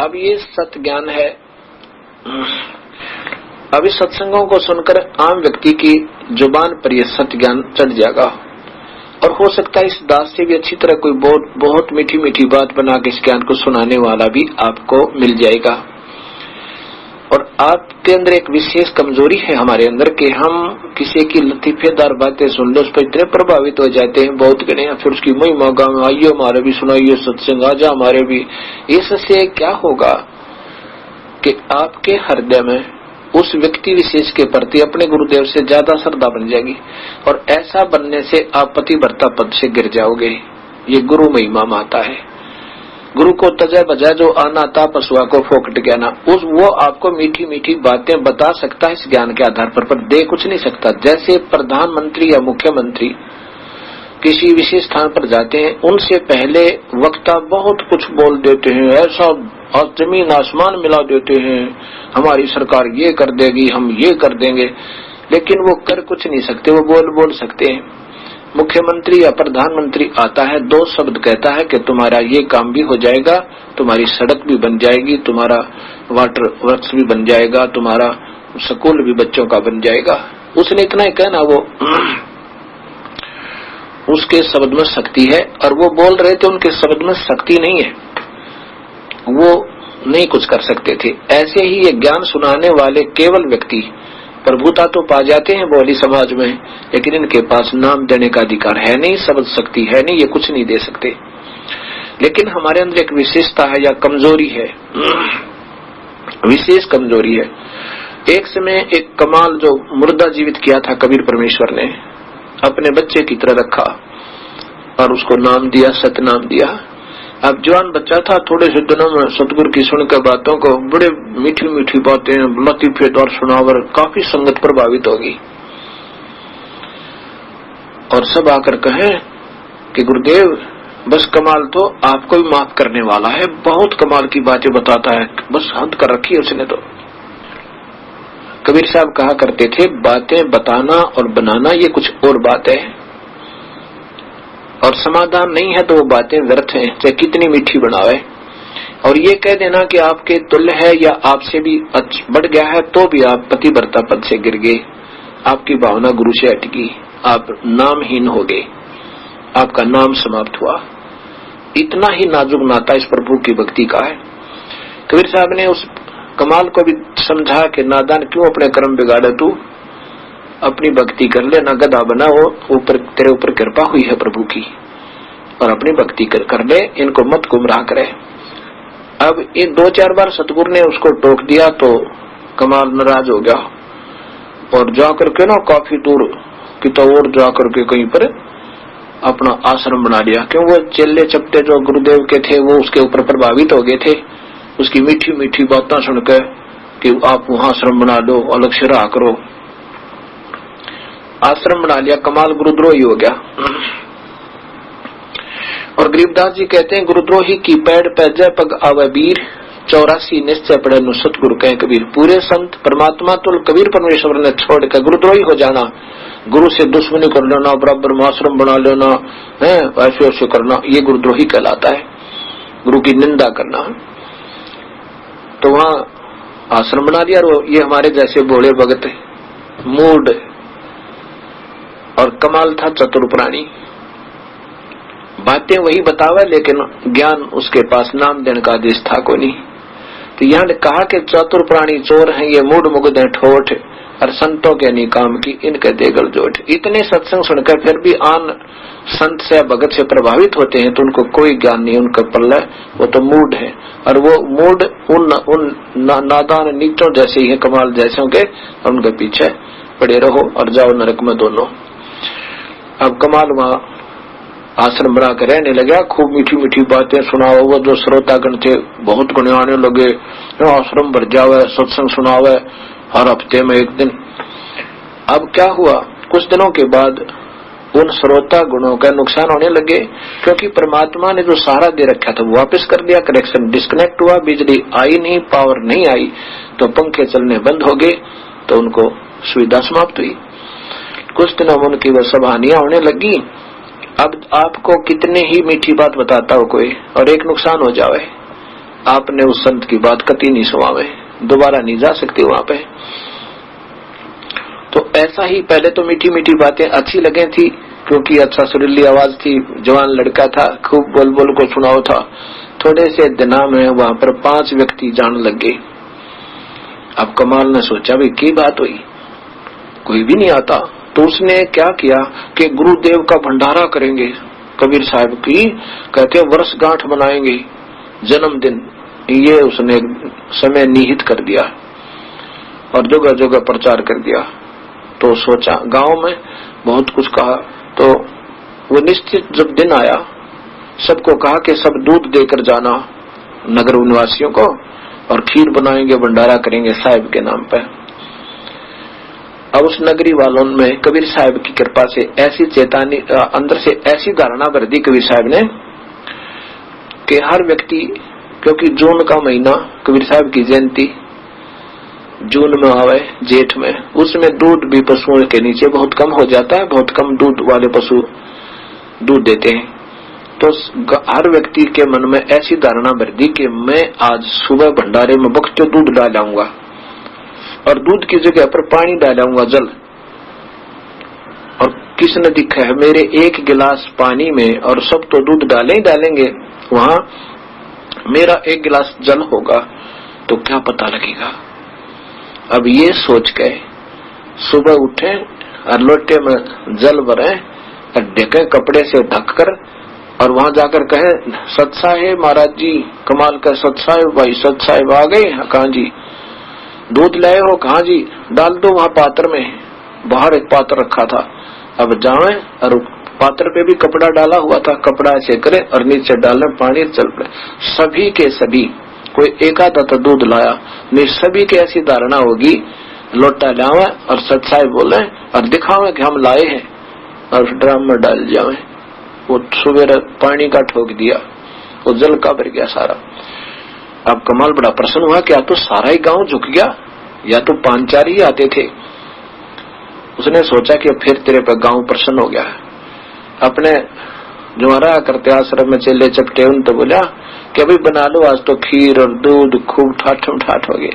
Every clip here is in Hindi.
अब ये सत्य ज्ञान है। अब इस सत्संगों को सुनकर आम व्यक्ति की जुबान पर यह सत्य ज्ञान चढ़ जाएगा और हो सकता है इस दास से भी अच्छी तरह कोई बहुत मीठी मीठी बात बना के इस ज्ञान को सुनाने वाला भी आपको मिल जाएगा। और आपके अंदर एक विशेष कमजोरी है हमारे अंदर कि हम किसी की लतीफेदार बातें सुन लो उस पर इतने प्रभावित हो जाते हैं, बहुत गणे, फिर उसकी महिमा गाँव आइए हमारे भी सुनाइए सत्संग, आजा हमारे भी। इससे क्या होगा कि आपके हृदय में उस व्यक्ति विशेष के प्रति अपने गुरुदेव से ज्यादा श्रद्धा बन जाएगी और ऐसा बनने से आप पतिव्रता पद से गिर जाओगे। ये गुरु महिमा माता है। गुरु को तजा बजा जो आना था पशुआ को फोकट ज्ञाना, उस वो आपको मीठी मीठी बातें बता सकता है इस ज्ञान के आधार पर दे कुछ नहीं सकता। जैसे प्रधानमंत्री या मुख्यमंत्री किसी विशेष स्थान पर जाते हैं, उनसे पहले वक्ता बहुत कुछ बोल देते हैं, ऐसा और जमीन आसमान मिला देते हैं, हमारी सरकार ये कर देगी, हम ये कर देंगे, लेकिन वो कर कुछ नहीं सकते, वो बोल सकते हैं। मुख्यमंत्री या प्रधानमंत्री आता है, दो शब्द कहता है कि तुम्हारा ये काम भी हो जाएगा, तुम्हारी सड़क भी बन जाएगी, तुम्हारा वाटर वर्क्स भी बन जाएगा, तुम्हारा स्कूल भी बच्चों का बन जाएगा। उसने इतना ही कहना, वो उसके शब्द में शक्ति है और वो बोल रहे थे उनके शब्द में शक्ति नहीं है, वो नहीं कुछ कर सकते थे। ऐसे ही ये ज्ञान सुनाने वाले केवल व्यक्ति प्रभुता तो पा जाते हैं बोली समाज में, लेकिन इनके पास नाम देने का अधिकार है नहीं, शब्द शक्ति है नहीं, ये कुछ नहीं दे सकते। लेकिन हमारे अंदर एक विशेषता है या कमजोरी है, विशेष कमजोरी है। एक समय एक कमाल जो मुर्दा जीवित किया था कबीर परमेश्वर ने, अपने बच्चे की तरह रखा और उसको नाम दिया, सतनाम दिया। अब जवान बच्चा था, थोड़े से दिनों में सतगुरु की सुनकर बातों को बड़े मीठी मीठी बातें लतीफेदार सुनावर काफी संगत प्रभावित होगी और सब आकर कहे कि गुरुदेव बस कमाल तो आपको भी माफ करने वाला है, बहुत कमाल की बातें बताता है, बस हद कर रखी है उसने। तो कबीर साहब कहा करते थे, बातें बताना और बनाना ये कुछ और बात है और समाधान नहीं है तो वो बातें व्यर्थ हैं, चाहे कितनी मीठी बनावे। और ये कह देना कि आपके तुल्य है या आपसे भी बढ़ गया है तो भी आप पतिव्रता पद से गिर गए, आपकी भावना गुरु से हटगी, आप नामहीन हो गए, आपका नाम समाप्त हुआ। इतना ही नाजुक नाता इस प्रभु की भक्ति का है। कबीर साहब ने उस कमाल को भी समझा कि नादान क्यों अपने कर्म बिगाड़े, तू अपनी भक्ति कर ले, ना गधा बना हो, ऊपर तेरे ऊपर कृपा हुई है प्रभु की और अपनी भक्ति कर ले, इनको मत गुमराह करे। अब इन 2-4 बार सतगुरु ने उसको टोक दिया तो कमाल नाराज हो गया और जाकर के ना काफी दूर की तो और जाकर के कहीं पर अपना आश्रम बना लिया। क्यों, वो चेले चपटे जो गुरुदेव के थे वो उसके ऊपर प्रभावित हो गए थे, उसकी मीठी मीठी बातें सुनकर कि आप वहां आश्रम बना लो, अलग से रहा करो। आश्रम बना लिया, कमाल गुरुद्रोही हो गया। और गरीबदास जी कहते हैं, गुरुद्रोही की पैड़ पे जय पग आवे वीर, 84 निश्चय पड़े नु सतगुरु कहे कबीर। पूरे संत परमात्मा तुल कबीर परमेश्वर ने छोड़ कर गुरुद्रोही हो जाना, गुरु से दुश्मनी कर लेना, बराबर में आश्रम बना लेना है, ऐसे ऐसे करना, ये गुरुद्रोही कहलाता है, गुरु की निंदा करना। तो वहां आश्रम बना लिया और ये हमारे जैसे भोले भगत मूड और कमाल था चतुर प्राणी, बातें वही बतावे लेकिन ज्ञान उसके पास नाम देने का आदेश था को नहीं। तो यहाँ कहा कि चतुर प्राणी चोर हैं, ये मूड मुग्ध है ठोठ और संतों के नहीं काम की, इनके देगल जोट। इतने सत्संग सुनकर फिर भी आन संत से भगत से प्रभावित होते हैं तो उनको कोई ज्ञान नहीं, उनका पल्ला वो तो मूड है और वो मूड उन नादान नीचों जैसे ही है, कमाल जैसे के, और उनके पीछे पड़े रहो और जाओ नरक में दोनों। अब कमाल वहां आश्रम बना कर रहने लगा, खूब मीठी मीठी बातें सुनाओ। वो जो श्रोतागण थे बहुत गुण आने लगे, आश्रम भर जावे, सत्संग सुनावे हर हफ्ते में एक दिन। अब क्या हुआ, कुछ दिनों के बाद उन श्रोता गुणों का नुकसान होने लगे, क्योंकि परमात्मा ने जो सहारा दे रखा था वो वापस कर दिया, कनेक्शन डिस्कनेक्ट हुआ, बिजली आई नहीं, पावर नहीं आई, तो पंखे चलने बंद हो गए, तो उनको सुविधा समाप्त हुई। कुछ दिनों में उनकी वह सब हानियां होने लगी। अब आपको कितने ही मीठी बात बताता हो कोई और एक नुकसान हो जावे, आपने उस संत की बात कति नहीं सुनावे, दोबारा नहीं जा सकते वहां पे। तो ऐसा ही पहले तो मीठी मीठी बातें अच्छी लगे थी, क्योंकि अच्छा सुरीली आवाज थी, जवान लड़का था, खूब बोल बोल को सुनाओ था। थोड़े से दिना में वहां पर 5 व्यक्ति जान लग गए। अब कमाल ने सोचा भाई की बात हुई, कोई भी नहीं आता। तो उसने क्या किया कि गुरुदेव का भंडारा करेंगे, कबीर साहब की कहते वर्षगांठ बनाएंगे, जन्मदिन, ये उसने समय निहित कर दिया और जगह जगह प्रचार कर दिया। तो सोचा, गांव में बहुत कुछ कहा। तो वो निश्चित जब दिन आया, सबको कहा कि सब दूध देकर जाना नगर निवासियों को, और खीर बनाएंगे, भंडारा करेंगे साहिब के नाम पे। अब उस नगरी वालों में कबीर साहब की कृपा से ऐसी चेतावनी, अंदर से ऐसी धारणा भर दी कबीर साहब ने कि हर व्यक्ति, क्योंकि जून का महीना कबीर साहब की जयंती जून में आवे, जेठ में, उसमें दूध भी पशुओं के नीचे बहुत कम हो जाता है, बहुत कम दूध वाले पशु दूध देते हैं। तो हर व्यक्ति के मन में ऐसी धारणा भर दी कि मैं आज सुबह भंडारे में बख्ते दूध डालाऊंगा, और दूध की जगह पर पानी डालाऊंगा, जल। और किसने दिखा है मेरे 1 गिलास पानी में, और सब तो दूध डाले ही डालेंगे, वहां मेरा 1 गिलास जल होगा, तो क्या पता लगेगा। अब ये सोच के सुबह उठे और लोटे में जल भरे और ढके कपड़े से ढककर, और वहां जाकर कहे सत साहेब महाराज जी, कमाल का सत साहेब भाई, सत साहेब आ गए, कहा जी दूध लाए हो, कहा जी डाल दो वहां पात्र में, बाहर एक पात्र रखा था। अब जाए और पात्र पे भी कपड़ा डाला हुआ था, कपड़ा ऐसे करे और नीचे डाले पानी, चल पड़े। सभी के सभी, कोई एक आधा तो दूध लाया नहीं, सभी की ऐसी धारणा होगी लोटा लावे और सत साहेब बोले और दिखावे कि हम लाए हैं, और ड्राम में डाल जावे। वो सुबह पानी का ठोक दिया, वो जल का भर गया सारा। अब कमाल बड़ा प्रसन्न हुआ कि या तो सारा ही गांव झुक गया, या तो 5-4 ही आते थे। उसने सोचा कि फिर तेरे पे गांव प्रसन्न हो गया। अपने जो रहा करते आश्रम में चले चपटे, उन तो बोला कि अभी बना लो, आज तो खीर और दूध खूब ठाठम ठाठ हो गए।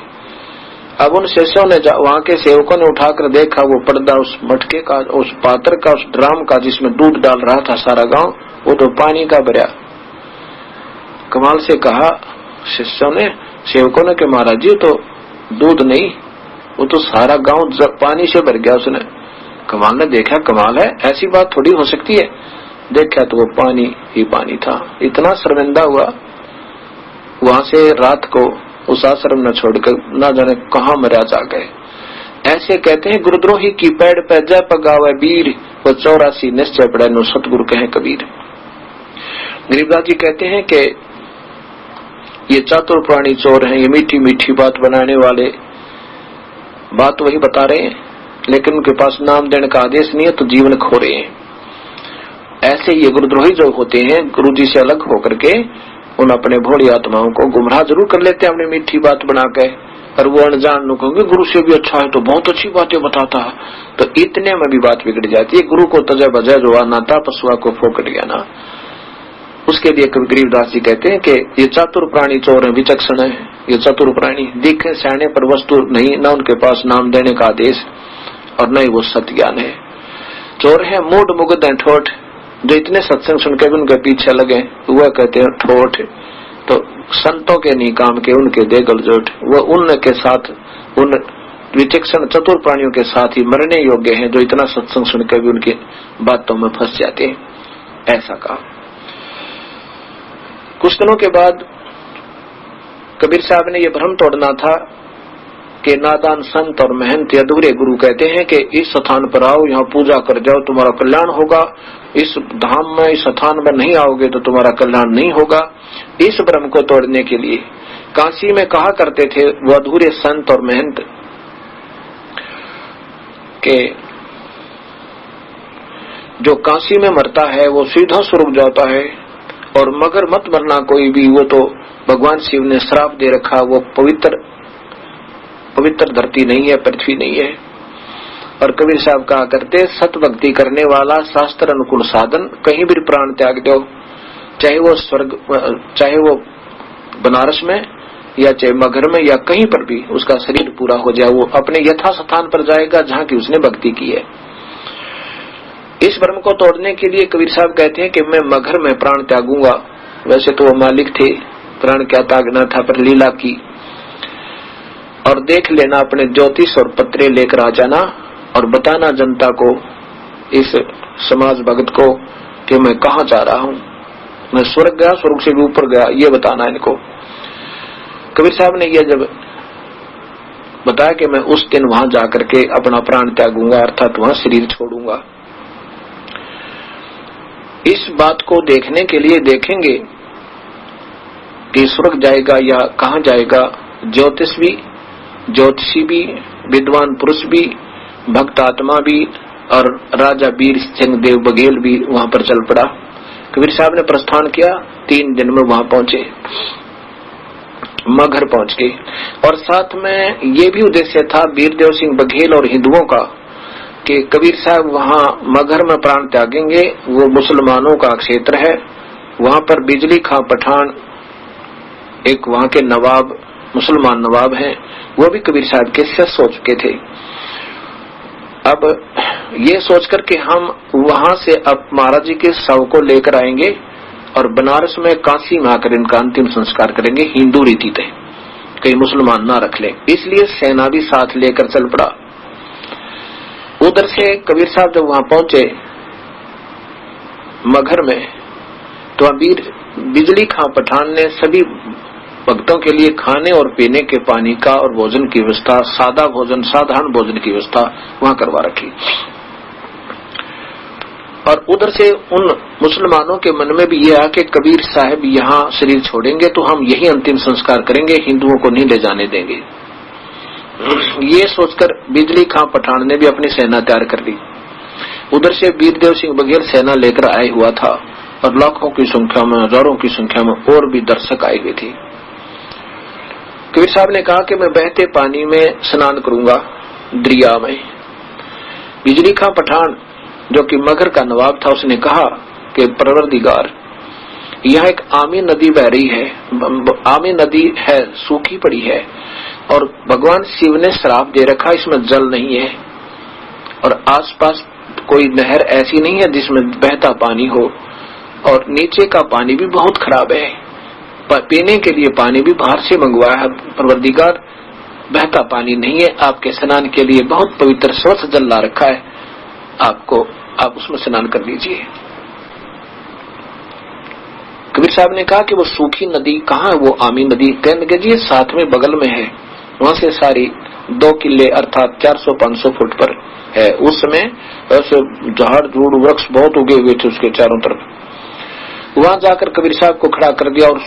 अब उन शिष्यों ने, वहां के सेवकों ने उठाकर देखा, वो पर्दा उस मटके का, उस पात्र का, उस ड्राम का जिसमें दूध डाल रहा था सारा गांव, वो तो पानी का भरा। कमाल से कहा शिष्यों ने, सेवकों ने कि महाराज जी तो दूध नहीं, वो तो सारा गांव पानी से भर गया। उसने, कमाल ने देखा, कमाल है, ऐसी बात थोड़ी हो सकती है। देखा तो वो पानी ही पानी था। इतना शर्मिंदा हुआ, वहां से रात को उस आश्रम न छोड़कर ना जाने कहां मरा जा गए। ऐसे कहते हैं, गुरुद्रोही की पैड़ पे जय पगावे वीर, वो 84 निश्चय पड़े नो सतगुरु कहे कबीर। गरीबदास जी कहते हैं कि ये चातुर प्राणी चोर हैं, ये मीठी मीठी बात बनाने वाले बात वही बता रहे हैं, लेकिन उनके पास नाम देने का आदेश नहीं है, तो जीवन खो रहे हैं। ऐसे ये गुरुद्रोही जो होते हैं, गुरु जी से अलग होकर के उन अपने भोली आत्माओं को गुमराह जरूर कर लेते हैं अपनी मीठी बात बना के, और वो अनजान लोग कहोगे गुरु से भी अच्छा है तो बहुत अच्छी बातें बताता है, तो इतने में भी बात बिगड़ जाती है। गुरु को तजा बजा जो नाता पशुआ को फोकट गया ना। उसके लिए कवि गरीबदास जी कहते हैं कि ये चातुर प्राणी चोर है, विचक्षण है, ये चतुर प्राणी दिखे सियाने पर वस्तु नहीं, न उनके पास नाम देने का आदेश और न ही वो सत्य ज्ञान है। चोर है मूड मुग्ध है ठोठ, जो इतने सत्संग सुनकर भी उनके पीछे लगे, वह कहते हैं ठोठ। तो संतों के नहीं काम के, उनके दे गलजोट, वह उनके साथ, उन विचक्षण चतुर प्राणियों के साथ ही मरने योग्य हैं, जो इतना सत्संग सुनकर भी उनकी बातों में फंस जाते हैं। ऐसा कहा। कुछ दिनों के बाद कबीर साहब ने यह भ्रम तोड़ना था कि नादान संत और महंत अधूरे गुरु कहते हैं कि इस स्थान पर आओ, यहाँ पूजा कर जाओ, तुम्हारा कल्याण होगा। इस धाम में, इस स्थान में नहीं आओगे तो तुम्हारा कल्याण नहीं होगा। इस भ्रम को तोड़ने के लिए काशी में कहा करते थे वो अधूरे संत और महंत के जो काशी में मरता है वो सीधा स्वर्ग जाता है, और मगर मत मरना कोई भी, वो तो भगवान शिव ने श्राप दे रखा, वो पवित्र धरती नहीं है, पृथ्वी नहीं है। और कबीर साहब कहा करते, सत भक्ति करने वाला शास्त्र अनुकूल साधन कहीं भी प्राण त्याग दो, चाहे वो स्वर्ग, चाहे वो बनारस में या चाहे मगहर में या कहीं पर भी उसका शरीर पूरा हो जाए, वो अपने यथास्थान पर जाएगा जहां की उसने भक्ति की है। इस भ्रम को तोड़ने के लिए कबीर साहब कहते हैं कि मैं मगहर में प्राण त्यागूंगा। वैसे तो वो मालिक थे, प्राण क्या त्यागना था, पर लीला की। और देख लेना अपने ज्योतिष और पत्रे लेकर आ जाना और बताना जनता को, इस समाज भगत को, कि मैं कहाँ जा रहा हूँ, मैं स्वर्ग गया, स्वर्ग से भी ऊपर गया, ये बताना इनको। कबीर साहब ने यह जब बताया कि मैं उस दिन वहां जाकर के अपना प्राण त्यागूंगा, अर्थात वहां शरीर छोड़ूंगा। इस बात को देखने के लिए देखेंगे कि स्वर्ग जाएगा या कहां जाएगा, ज्योतिषी भी, विद्वान पुरुष भी, भक्त आत्मा भी और राजा वीर सिंह देव बघेल भी वहां पर चल पड़ा। कबीर साहब ने प्रस्थान किया, 3 दिन में वहां पहुंचे, मगहर पहुंच गए। और साथ में ये भी उद्देश्य था वीरदेव सिंह बघेल और हिंदुओं का कि कबीर साहब वहां मगहर में प्राण त्यागेंगे। वो मुसलमानों का क्षेत्र है, वहां पर बिजली खां पठान एक वहां के नवाब, मुसलमान नवाब हैं, वो भी कबीर साहब के शिष्य हो चुके थे। अब ये सोचकर कि हम वहां से अब महाराज जी के शव को लेकर आएंगे और बनारस में काशी में आकर इनका अंतिम संस्कार करेंगे, हिंदू रीति थे, कहीं मुसलमान ना रख लें, इसलिए सेना भी साथ लेकर चल पड़ा। उधर से कबीर साहब जब वहां पहुंचे मगहर में, तो बिजली खां पठान ने सभी भक्तों के लिए खाने और पीने के पानी का और भोजन की व्यवस्था, सादा भोजन, साधारण भोजन की व्यवस्था वहां करवा रखी। और उधर से उन मुसलमानों के मन में भी यह आया कि कबीर साहब यहाँ शरीर छोड़ेंगे तो हम यही अंतिम संस्कार करेंगे, हिंदुओं को नहीं ले जाने देंगे। ये सोचकर बिजली खां पठान ने भी अपनी सेना तैयार कर ली। उधर से वीरदेव सिंह बघेल सेना लेकर आए हुआ था और लाखों की संख्या में, हजारों की संख्या में और भी दर्शक आए हुए थे। कबीर साहब ने कहा कि मैं बहते पानी में स्नान करूंगा, दरिया में। बिजली खां पठान जो कि मगहर का नवाब था, उसने कहा कि परवरदिगार, यह एक आमी नदी बह रही है, आमी नदी है, सूखी पड़ी है और भगवान शिव ने श्राप दे रखा, इसमें जल नहीं है और आसपास कोई नहर ऐसी नहीं है जिसमें बहता पानी हो, और नीचे का पानी भी बहुत खराब है, पीने के लिए पानी भी बाहर से मंगवाया है। परवरदिगार, बहता पानी नहीं है, आपके स्नान के लिए बहुत पवित्र स्वच्छ जल ला रखा है, आप उसमें स्नान कर लीजिए। कबीर साहब ने कहा कि वो सूखी नदी कहाँ है, वो आमी नदी? कहने लगे जी साथ में बगल में है, वहां से सारी 2 किले अर्थात 400-500 फुट पर है। उस समय ऐसे झाड़ झूड़ वृक्ष बहुत उगे हुए थे उसके चारों तरफ। वहां जाकर कबीर साहब को खड़ा कर दिया और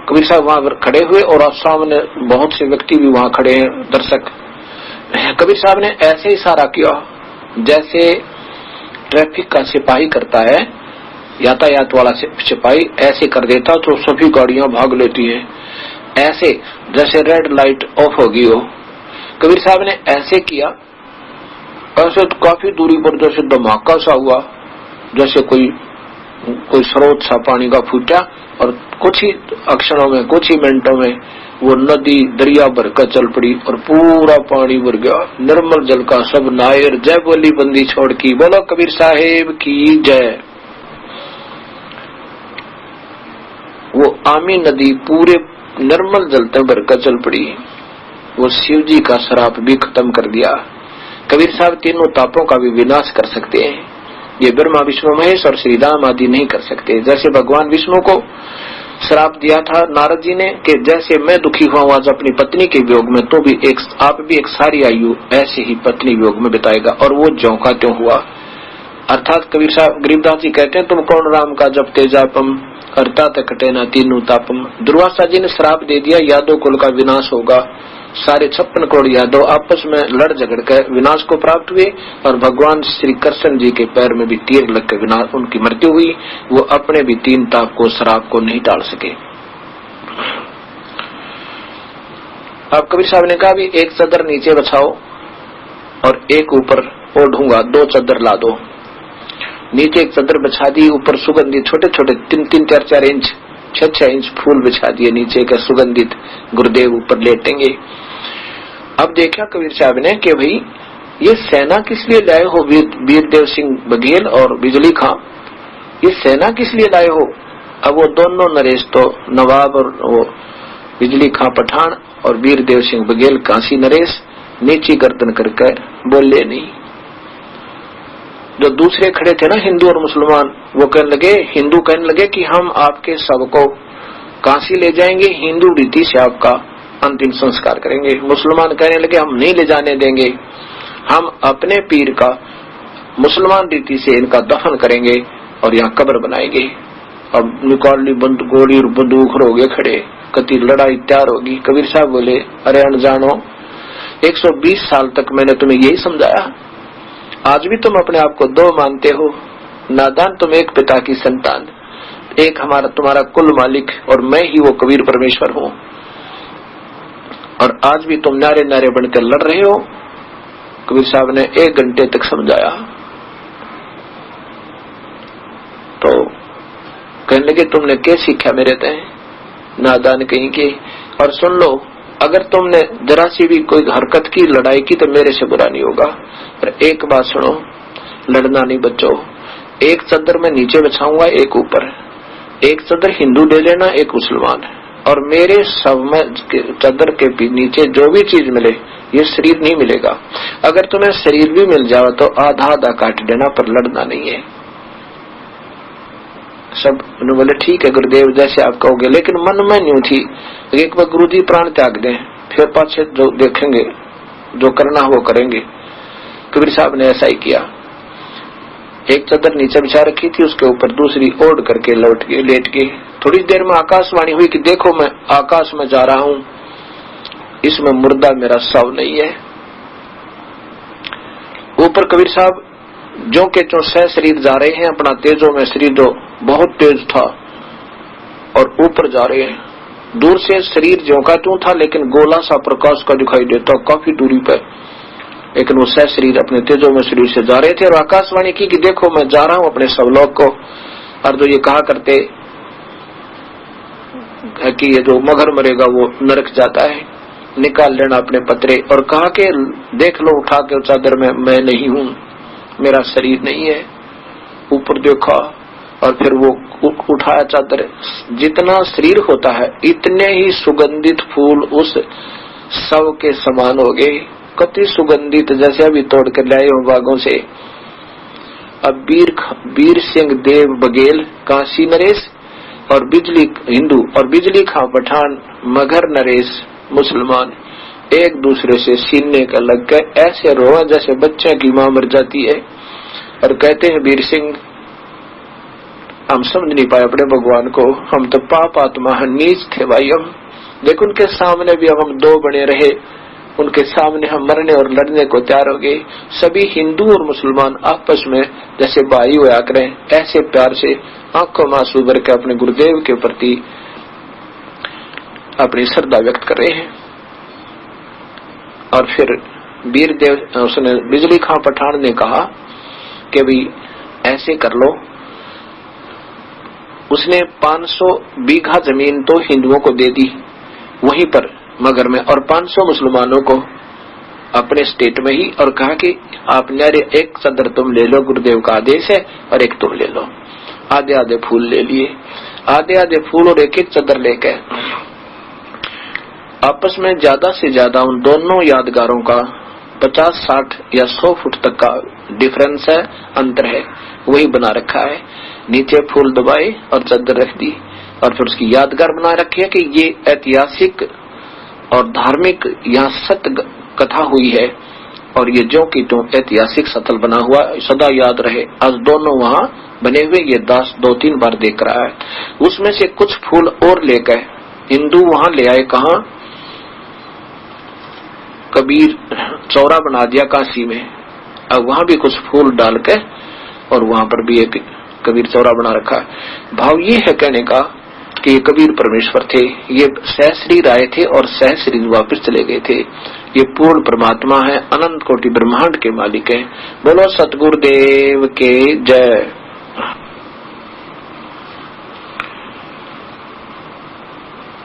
कबीर साहब वहां खड़े हुए और सामने बहुत से व्यक्ति भी वहां खड़े हैं, दर्शक। कबीर साहब ने ऐसे इशारा किया जैसे ट्रैफिक का सिपाही करता है, यातायात वाला सिपाही ऐसे कर देता तो सभी गाड़ियां भाग लेती हैं, ऐसे जैसे रेड लाइट ऑफ होगी हो। कबीर साहब ने ऐसे किया, ऐसे तो काफी दूरी पर जैसे धमाका सा हुआ, जैसे कोई स्रोत सा पानी का फूटा और कुछ ही अक्षरों में, कुछ ही मिनटों में वो नदी दरिया भरकर चल पड़ी और पूरा पानी भर गया। निर्मल जल का सब नायर, जय बोली बंदी छोड़ की, बोलो कबीर साहेब की जय। वो आमी नदी पूरे निर्मल जल तक भरकर चल पड़ी। वो शिव जी का श्राप भी खत्म कर दिया। कबीर साहब तीनों तापों का भी विनाश कर सकते हैं, ये ब्रह्मा विष्णु महेश और श्री राम आदि नहीं कर सकते। जैसे भगवान विष्णु को श्राप दिया था नारद जी ने कि जैसे मैं दुखी हुआ आज अपनी पत्नी के वियोग में, तो भी आप भी एक सारी आयु ऐसे ही पत्नी वियोग में बिताएगा, और वो ज्यों का त्यों हुआ। अर्थात कबीर साहब गरीबदास जी कहते हैं, तुम कौन राम का जब तेजापम अर्थात कटे ना तीनों तापम। दुर्वासा जी ने श्राप दे दिया, यादव कुल का विनाश होगा, सारे 56 करोड़ यादव आपस में लड़ झगड़ कर विनाश को प्राप्त हुए और भगवान श्री कृष्ण जी के पैर में भी तीर लग कर विनाश उनकी मृत्यु हुई। वो अपने भी 3 ताप को, श्राप को नहीं टाल सके। अब कबीर साहब ने कहा भी एक चादर नीचे बछाओ और एक ऊपर ओढ़ूंगा, 2 चादर ला दो। नीचे एक चादर बिछा दी, ऊपर सुगंधी छोटे छोटे 3-3, 4-4 इंच 6 इंच फूल बिछा दिए नीचे का सुगंधित, गुरुदेव ऊपर लेटेंगे। अब देखा कबीर साहब ने कि भाई ये सेना किस लिए लाए हो, वीरदेव सिंह बघेल और बिजली खां, ये सेना किस लिए लाए हो। अब वो दोनों नरेश तो नवाब और वो बिजली खां पठान और वीरदेव सिंह बघेल काशी नरेश नीची गर्दन करके बोले नहीं। जो दूसरे खड़े थे ना हिंदू और मुसलमान, वो कहने लगे, हिंदू कहने लगे कि हम आपके शव को काशी ले जाएंगे, हिंदू रीति से आपका अंतिम संस्कार करेंगे। मुसलमान कहने लगे हम नहीं ले जाने देंगे, हम अपने पीर का मुसलमान रीति से इनका दफन करेंगे और यहाँ कब्र बनाएंगे। अब निकाल ली गोली और बंदूक हो गए खड़े, कति लड़ाई तैयार होगी। कबीर साहब बोले, अरे अनजानो, 120 साल तक मैंने तुम्हें यही समझाया, आज भी तुम अपने आप को दो मानते हो। नादान, तुम एक पिता की संतान, एक हमारा तुम्हारा कुल मालिक और मैं ही वो कबीर परमेश्वर हूँ, और आज भी तुम नारे नारे बनकर लड़ रहे हो। कबीर साहब ने 1 घंटे तक समझाया तो कहने लगे, तुमने क्या सीखा मेरे तय, नादान कहीं के। और सुन लो, अगर तुमने जरा सी भी कोई हरकत की, लड़ाई की, तो मेरे से बुरा नहीं होगा। पर एक बात सुनो, लड़ना नहीं बच्चों, एक चद्दर में नीचे बिछाऊंगा, एक ऊपर, एक चद्दर हिंदू ले लेना, एक मुसलमान, और मेरे सब में चद्दर के नीचे जो भी चीज मिले, ये शरीर नहीं मिलेगा। अगर तुम्हें शरीर भी मिल जाए तो आधा आधा काट देना, पर लड़ना नहीं है। सब बोले ठीक है गुरुदेव, जैसे आप कहोगे, लेकिन मन में न्यू थी, एक बार गुरु जी प्राण त्याग दें, फिर पाछे जो देखेंगे, जो करना वो करेंगे। कबीर साहब ने ऐसा ही किया। एक चद्दर नीचे बिछा रखी थी, उसके ऊपर दूसरी ओढ़ करके लेट गए। थोड़ी देर में आकाशवाणी हुई कि देखो मैं आकाश में जा रहा हूँ, इसमें मुर्दा मेरा शव नहीं है। ऊपर कबीर साहब जो के जो सह शरीर जा रहे हैं, अपना तेजों में शरीर जो बहुत तेज था, और ऊपर जा रहे हैं। दूर से शरीर ज्यों का त्यों था, लेकिन गोला सा प्रकाश का दिखाई देता काफी दूरी पर, लेकिन वो सह शरीर अपने तेजों में शरीर से जा रहे थे। और आकाशवाणी की कि देखो मैं जा रहा हूं अपने सवलोक को। और जो ये कहा करते कि ये जो मगर मरेगा वो नरक जाता है, निकाल लेना अपने पतरे। और कहा कि देख लो उठा के चादर में, मैं नहीं हूं, मेरा शरीर नहीं है। ऊपर देखा और फिर वो उठाया चादर, जितना शरीर होता है इतने ही सुगंधित फूल उस शव के समान हो गए, कति सुगंधित, जैसे अभी तोड़ कर लाए हो बागों से। अब वीर सिंह देव बघेल काशी नरेश और बिजली हिंदू और बिजली खां पठान मगर नरेश मुसलमान एक दूसरे से सीने का लग गए, ऐसे रोआ जैसे बच्चे की मां मर जाती है। और कहते हैं वीर सिंह, हम समझ नहीं पाए अपने भगवान को, हम तो पाप आत्मा नीच थे भाई हम। लेकिन उनके सामने भी अब हम दो बने रहे, उनके सामने हम मरने और लड़ने को तैयार हो गए। सभी हिंदू और मुसलमान आपस में जैसे भाई हुआ करें, ऐसे प्यार से आंखों में आंसू भर के अपने गुरुदेव के प्रति अपनी श्रद्धा व्यक्त कर रहे हैं। और फिर वीरदेव उसने बिजली खां पठान ने कहा कि भाई ऐसे कर लो। उसने 500 बीघा जमीन तो हिंदुओं को दे दी वहीं पर मगर में, और 500 मुसलमानों को अपने स्टेट में ही, और कहा कि आप नारे एक चद्दर तुम ले लो, गुरुदेव का आदेश है, और एक तुम ले लो। आधे आधे फूल ले लिए, आधे आधे फूल और एक एक चद्दर लेके आपस में ज्यादा से ज्यादा उन दोनों यादगारों का 50, 60 या 100 फुट तक का डिफरेंस है, अंतर है, वही बना रखा है। नीचे फूल दबाए और चद्दर रख दी, और फिर उसकी यादगार बना रखी है कि ये ऐतिहासिक और धार्मिक यहाँ सत्य कथा हुई है, और ये जो की तो ऐतिहासिक स्थल बना हुआ सदा याद रहे। आज दोनों वहाँ बने हुए ये दास 2-3 बार देख रहा है। उसमें से कुछ फूल और लेकर हिंदू वहाँ ले आए, कहा कबीर चौरा बना दिया काशी में। अब वहाँ भी कुछ फूल डाल के और वहाँ पर भी एक कबीर चौरा बना रखा है। भाव ये है कहने का कि ये कबीर परमेश्वर थे, ये सहस्रीर आए थे और सहस्रीर वापस चले गए थे। ये पूर्ण परमात्मा है, अनंत कोटि ब्रह्मांड के मालिक हैं। बोलो सतगुरुदेव के जय।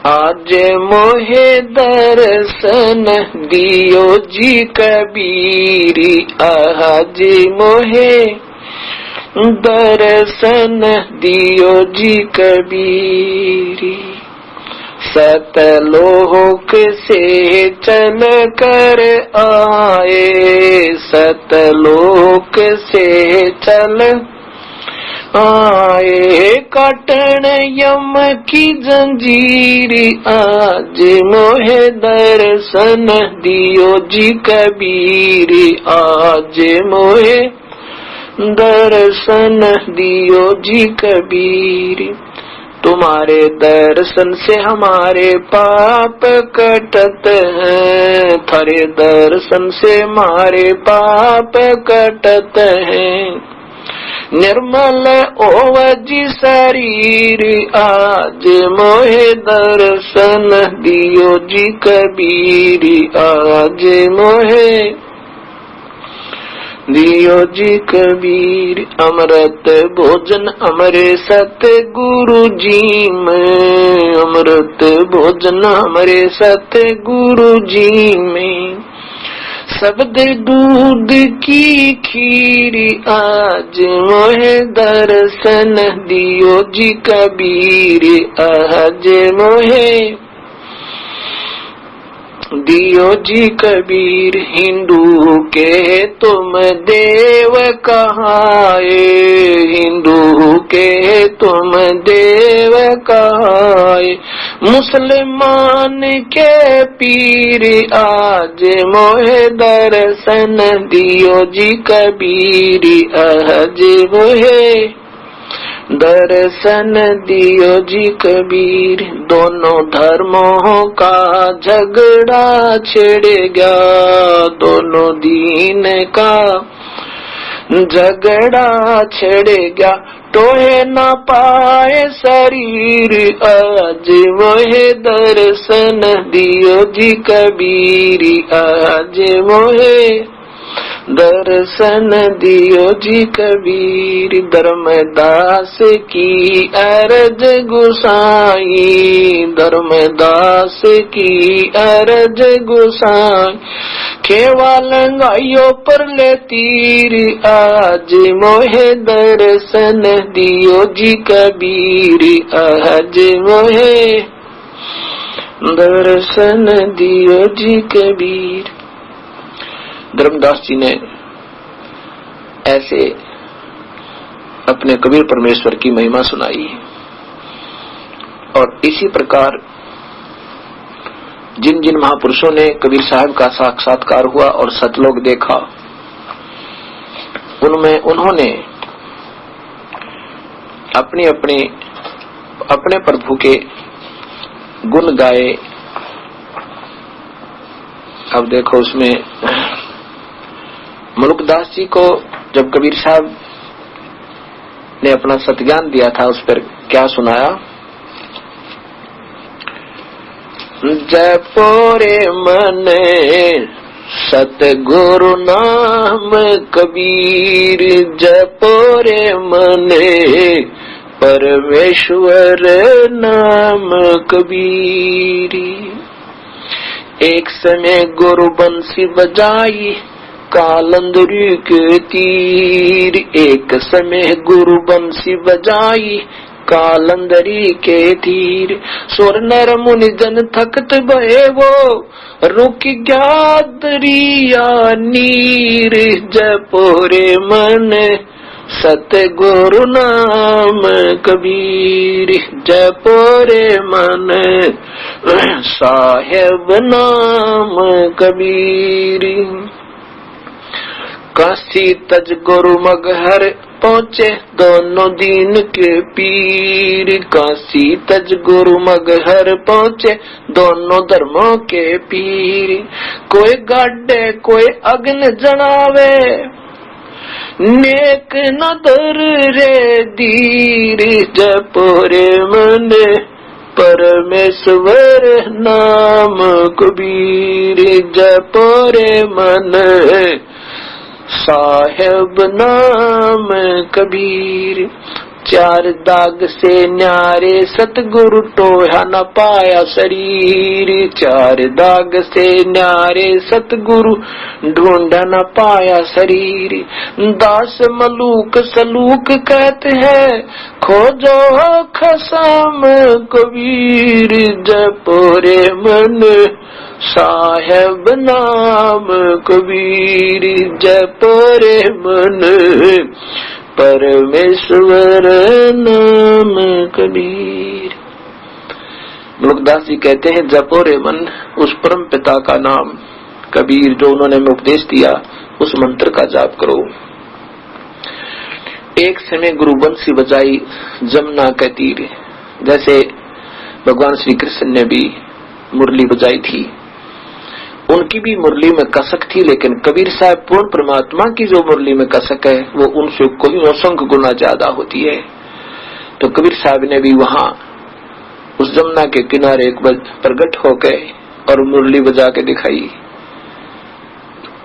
आज मोहे दर्शन दियो जी कबीरी, आज मोहे दर्शन दियो जी कबीरी। सतलोक से चल कर आए, सतलोक से चल आए, काटन यम की जंजीर, आज मोहे दर्शन दियो जी कबीर, आज मोहे दर्शन दियो जी कबीर। तुम्हारे दर्शन से हमारे पाप कटत हैं, थारे दर्शन से हमारे पाप कटत हैं। निर्मल ओवजी शरीर, आज मोहे दर्शन दियो जी कबीर, आज मोहे दियो जी कबीर। अमृत भोजन हमरे सतगुरु जी में, अमृत भोजन हमरे सतगुरु जी में। शब्द दूध की खीर, आज मोहे दर्शन दियो जी कबीर, आज मोहे दियो जी कबीर। हिंदू के तुम देव कहाए, हिंदू के तुम देव कहाए। मुसलमान के पीर, आज मोहे दर्शन दियो जी कबीर, आज मोहे दर्शन दियो जी कबीर। दोनों धर्मों का झगड़ा छिड़ गया, दोनों दीन का झगड़ा छिड़ गया। टोहे न पाए शरीर, आज मोहे दर्शन दियो जी कबीर, आज मोहे दर्शन दियो जी कबीर। धर्मदास की अरज गुसाई, धर्मदास की अरज गुसाई। खेवा लंगाइयो पर ले तीर, आज मोहे दर्शन दियो जी कबीर, आज मोहे दर्शन दियो जी कबीर। धर्मदास जी ने ऐसे अपने कबीर परमेश्वर की महिमा सुनाई, और इसी प्रकार जिन जिन महापुरुषों ने कबीर साहब का साक्षात्कार हुआ और सतलोक देखा, उनमें उन्होंने अपने प्रभु के गुण गाए। अब देखो उसमें मुल्कदास जी को जब कबीर साहब ने अपना सतज्ञान दिया था, उस पर क्या सुनाया? जपोरे मने सतगुरु नाम कबीर, जपोरे मने परमेश्वर नाम कबीर। एक समय गुरु बंसी बजाई कालंदरी के तीर, एक समय गुरु बंसी बजाई कालंदरी के तीर। सुर नर मुनि जन थकत भये वो, रुक गया दरिया नीर। जपोरे मन सतगुरु नाम कबीर, जपोरे मन साहेब नाम कबीर। काशी तज गुरु मगहर पहुँचे दोनों दीन के पीर, काशी तज गुरु मगहर पहुँचे दोनों धर्मों के पीर। कोई गाडे कोई अग्न जनावे, नेक नदर रे दीर। जपोरे मन परमेश्वर नाम कबीर, जपोरे मन साहेब नाम कबीर। चार दाग से न्यारे सतगुरु टोया न पाया शरीर। चार दाग से न्यारे सतगुरु ढूंढा न पाया शरीर। दास मलूक सलूक कहते हैं खोजो खसम कबीर। जपोरे मन साहेब नाम कबीर। जपोरे मन परमेश्वर नाम कबीर। मुलुकदास जी कहते हैं जपो रे मन उस परम पिता का नाम कबीर जो उन्होंने हमें उपदेश दिया, उस मंत्र का जाप करो। एक समय गुरु बंसी बजाई जमुना के तीर, जैसे भगवान श्री कृष्ण ने भी मुरली बजाई थी, उनकी भी मुरली में कसक थी, लेकिन कबीर साहब पूर्ण परमात्मा की जो मुरली में कसक है वो उनसे कोई असंख्य गुना ज्यादा होती है। तो कबीर साहब ने भी वहां उस जमुना के किनारे एक बार प्रकट हो गए और मुरली बजा के दिखाई।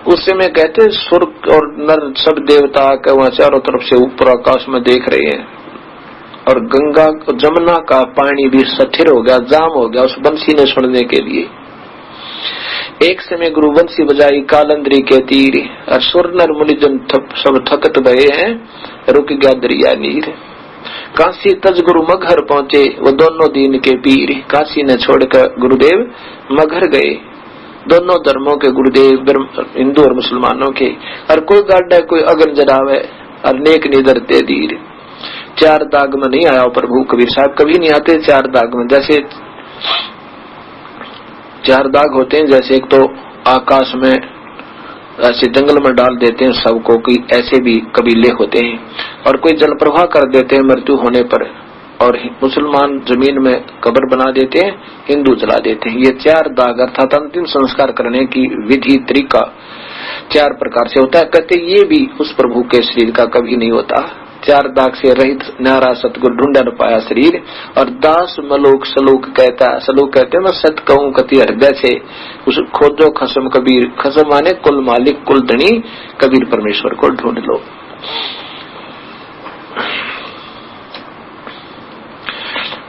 उस समय कहते स्वर्ग और नर सब देवता के वहां चारों तरफ से ऊपर आकाश में देख रहे हैं, और गंगा जमुना का पानी भी स्थिर हो गया, जाम हो गया उस बंसी ने सुनने के लिए। एक समय गुरु बंसी बजाई कालंदरी के तीर, और सुर नर मुनिजन सब थकत गए हैं, रुक गया दरिया नीर। काशी तज गुरु मगहर पहुंचे वो दोनों दीन के पीर। काशी ने छोड़कर गुरुदेव मगहर गए, दोनों धर्मों के गुरुदेव, हिंदू और मुसलमानों के। और कोई गाड्डा कोई अगन जरावे और नेक निदर ते दीर। चार दाग में नहीं आया प्रभु कबीर साहब, कभी नहीं आते चार दाग में। जैसे चार दाग होते हैं, जैसे एक तो आकाश में ऐसे जंगल में डाल देते हैं सबको, कोई ऐसे भी कबीले होते हैं, और कोई जल प्रवाह कर देते हैं मृत्यु होने पर, और मुसलमान जमीन में कब्र बना देते हैं, हिंदू जला देते हैं। ये चार दाग अर्थात अंतिम संस्कार करने की विधि तरीका चार प्रकार से होता है। कहते ये भी उस प्रभु के शरीर का कभी नहीं होता। चार दाग से रहित न्यारा सतगुरु ढूंढा न पाया शरीर। और दास मलोक सलोक कहता है, सलोक कहते हैं मैं सत कहूँ कति हृदय से, उस खोजो खसम कबीर। खसम माने कुल मालिक कुल धनी, कबीर परमेश्वर को ढूंढ लो।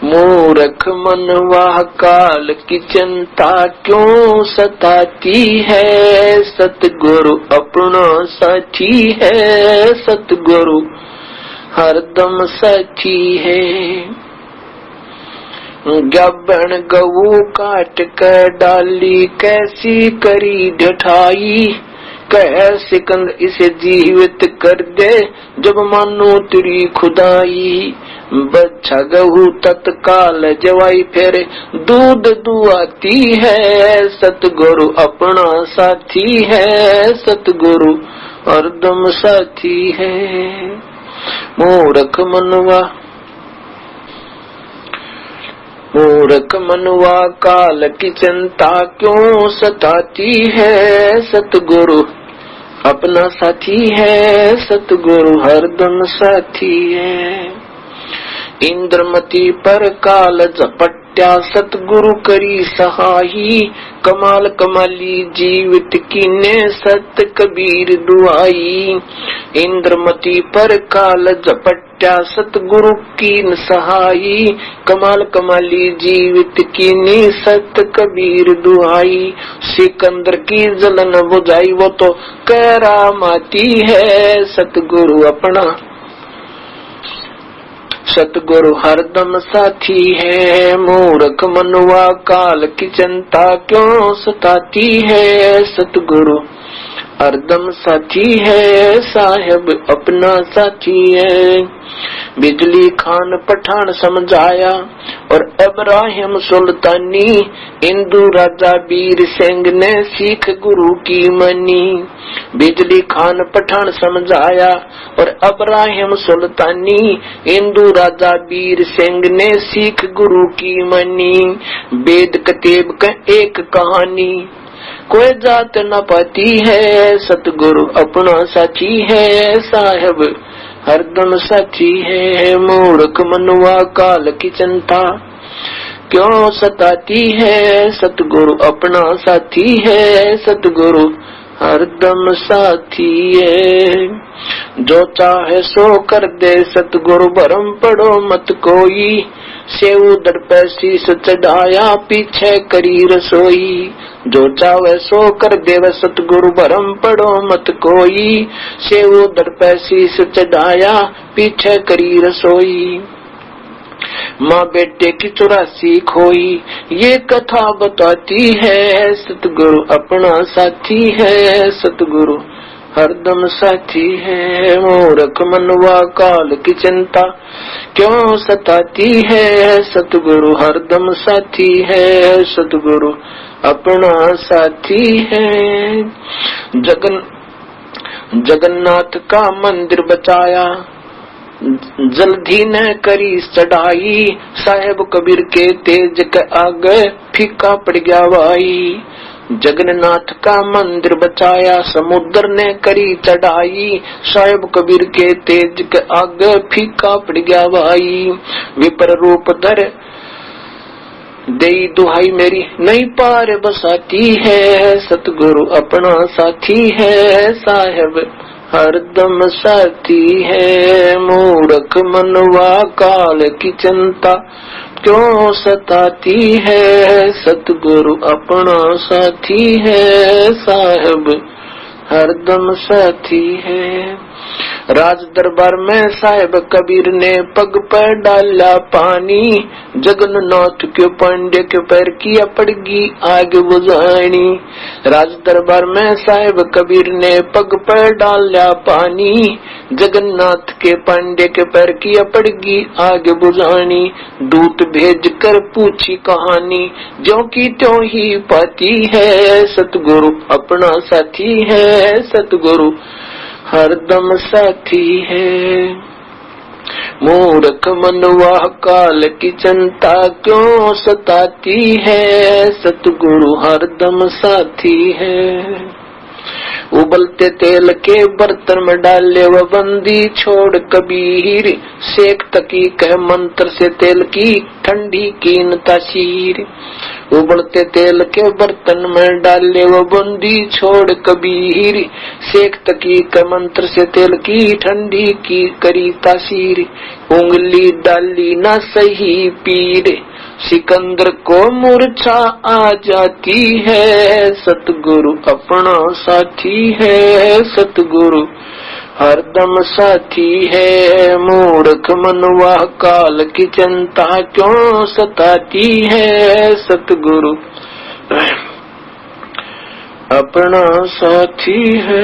मूर्ख मनवा काल की चिंता क्यों सताती है, सतगुरु अपना साथी है। सतगुरु हरदम साथी है। गबन गऊ काट कर डाली कैसी करी ढठाई, कह सिकंद इसे जीवित कर दे जब मानो तेरी खुदाई। बच्चा गहू तत्काल जवाई फिर दूध दुआती है। सतगुरु अपना साथी है। सतगुरु हरदम साथी है। मूर्ख मनवा काल की चिंता क्यों सताती है, सतगुरु अपना साथी है। सतगुरु हरदम साथी है। इंद्रमती पर काल झपट्या सतगुरु करी सहाई, कमाल कमाली जीवित कीने सत कबीर दुआई। इंद्रमती पर काल झपट्या सतगुरु कीन सहाई, कमाल कमाली जीवित कीने सत कबीर दुआई। सिकंदर की जलन बुझाई वो तो करामाती है। सतगुरु अपना सतगुरु हरदम साथी है। मूर्ख मनवा काल की चिंता क्यों सताती है, सतगुरु हरदम साथी है। साहेब अपना साथी है। बिजली खान पठान समझाया और इब्राहिम सुल्तानी, हिंदू राजा वीर सिंह ने सीख गुरु की मनी। बिजली खान पठान समझाया और इब्राहिम सुल्तानी, हिंदू राजा वीर सिंह ने सीख गुरु की मनी। वेद कतेब का एक कहानी कोई जात न पाती है, सतगुरु अपना साथी है। साहेब हरदम साथी है। मूर्ख मनवा काल की चिंता क्यों सताती है, सतगुरु अपना साथी है। सतगुरु हरदम साथी है। जो चाहे सो कर दे सतगुरु भरम पड़ो मत कोई, सेव दर पे शीस चढ़ाया पीछे करी रसोई। जो चाहे सो कर देव सतगुरु भरम पड़ो मत कोई, सेव दर पे शीस चढ़ाया पीछे करी रसोई। माँ बेटे की 84 खोई, ये कथा बताती है सतगुरु अपना साथी है। सतगुरु हरदम साथी है, मूर्ख मनवा काल की चिंता क्यों सताती है। सतगुरु हरदम साथी है, सतगुरु अपना साथी है। जगन्नाथ का मंदिर बचाया, जल्दी न करी चढ़ाई, साहेब कबीर के तेज के आगे फीका पड़ गया भाई। जगन्नाथ का मंदिर बचाया, समुद्र ने करी चढ़ाई, साहेब कबीर के तेज के आगे फीका पड़ गया भाई। विपर रूप धर देई दुहाई मेरी नहीं पार बसाती है, सतगुरु अपना साथी है। साहेब हरदम साथी है, मूर्ख मनवा काल की चिंता क्यों सताती है। सतगुरु अपना साथी है, साहेब हरदम साथी है। राज दरबार में साहेब कबीर ने पग पर डाला पानी, जगन्नाथ के पांडे के पैर किया पड़गी आग बुझानी। राज दरबार में साहेब कबीर ने पग पर डाला पानी, जगन्नाथ के पांडे के पैर किया पड़गी आग बुझानी। दूत भेज कर पूछी कहानी, ज्यों की त्यों ही पाती है। सतगुरु अपना साथी है, सतगुरु हरदम साथी है। मूर्ख मनवा काल की चिंता क्यों सताती है, सतगुरु हरदम साथी है। उबलते तेल के बर्तन में डाले वह बंदी छोड़ कबीर, सेक तकी कह मंत्र से तेल की ठंडी कीन तासीर। उबलते तेल के बर्तन में डाले वो बंदी छोड़ कबीर, सेक तकी के मंत्र से तेल की ठंडी की करी तासीर। उंगली डाली ना सही पीर, सिकंदर को मूर्छा आ जाती है। सतगुरु अपना साथी है, सतगुरु हरदम साथी है। मूर्ख मनवा काल की चिंता क्यों सताती है, सतगुरु अपना साथी है।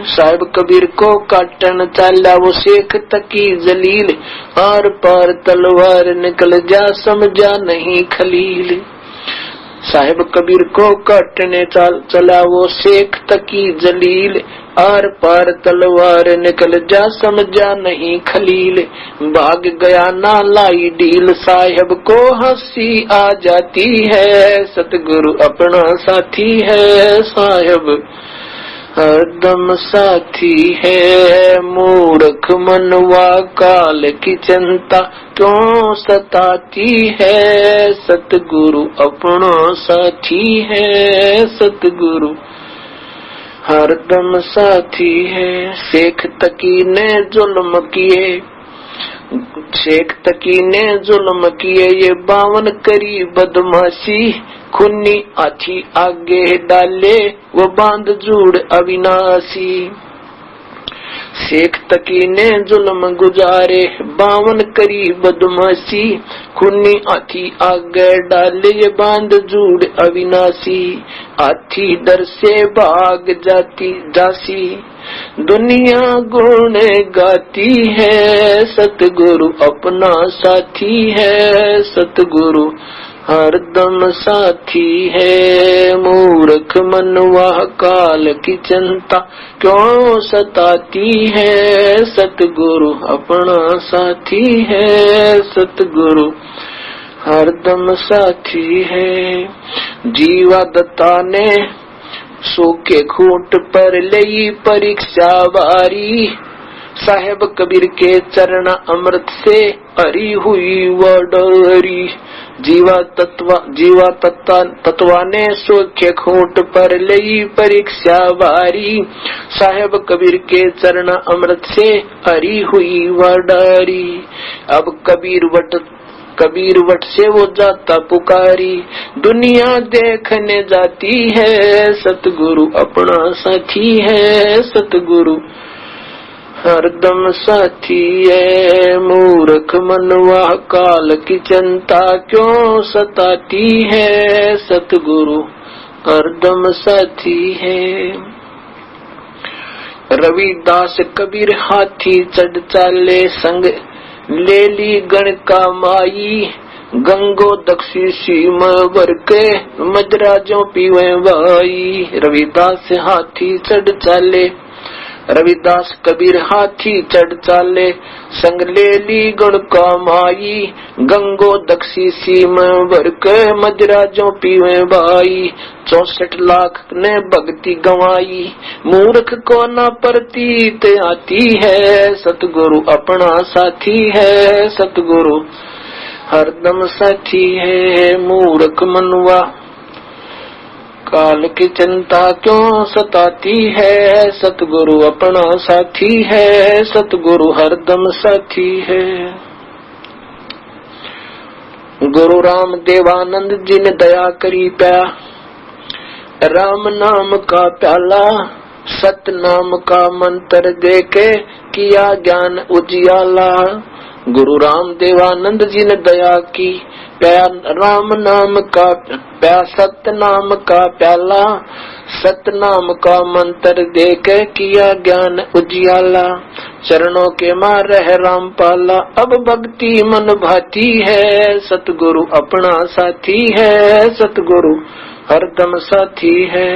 साहिब कबीर को काटन चाला वो शेख तकी जलील, आर पार तलवार निकल जा समझा नहीं खलील। साहिब कबीर को काटने चला वो शेख तकी जलील, आर पार तलवार निकल जा समझा नहीं खलील। भाग गया ना लाई ढील, साहिब को हंसी आ जाती है। सतगुरु अपना साथी है, साहिब हरदम साथी है। मूर्ख मनवा काल की चिंता क्यों सताती है, सतगुरु अपना साथी है। सतगुरु हरदम साथी है। शेख तकी ने जुल्म किए, शेख तकी ने जुल्म किए, ये 52 करी बदमाशी। खूनी आछी आगे डाले वो बांध जूड़ अविनाशी। शेख तकी ने जुल्म गुजारे 52 करी बदमाशी। खूनी हाथी आगे डाले ये बांध जूड़ अविनाशी। हाथी डर से भाग जासी, दुनिया गुण गाती है। सतगुरु अपना साथी है, सतगुरु हरदम साथी है। मूर्ख मनवा काल की चिंता क्यों सताती है, सतगुरु अपना साथी है। सतगुरु हरदम साथी है। जीवा दत्ता ने सूखे खूंट पर लई परीक्षा बारी, साहेब कबीर के चरण अमृत से हरी हुई वडरी। जीवा तत्वा ने सोखे खूंट पर लई परीक्षा बारी। साहेब कबीर के चरण अमृत से हरी हुई वडरी। अब कबीर वट से वो जाता पुकारी। दुनिया देखने जाती है, सतगुरु अपना साथी है। सतगुरु हरदम साथी है। मूर्ख मनवा काल की चिंता क्यों सताती है। सतगुरु हरदम साथी है। रविदास कबीर हाथी चढ़ चाले, संग ले ली गण का माई। गंगो दक्षी सीम भर के मजराजों पीवे भाई। रविदास हाथी चढ़ चाले, रविदास कबीर हाथी चढ़ चाले, संग ले ली गण का माई। गंगो दक्षी सीम भर के मजराजों पीवे भाई। 64 लाख ने भक्ति गंवाई, मूर्ख को न प्रतीत आती है। सतगुरु अपना साथी है। सतगुरु हरदम साथी है। मूर्ख मनवा काल की चिंता क्यों सताती है। सतगुरु अपना साथी है। सतगुरु हरदम साथी है। गुरु राम देवानंद जी ने दया करी प्या, राम नाम का प्याला। सत नाम का मंत्र देके किया ज्ञान उजियाला। गुरु राम देवानंद जी ने दया की, राम नाम का सत नाम का प्याला। सत नाम का मंत्र देके किया ज्ञान उजियाला। चरणों के मार है राम पाला, अब भक्ति मन भाती है। सतगुरु अपना साथी है। सतगुरु हरदम साथी है।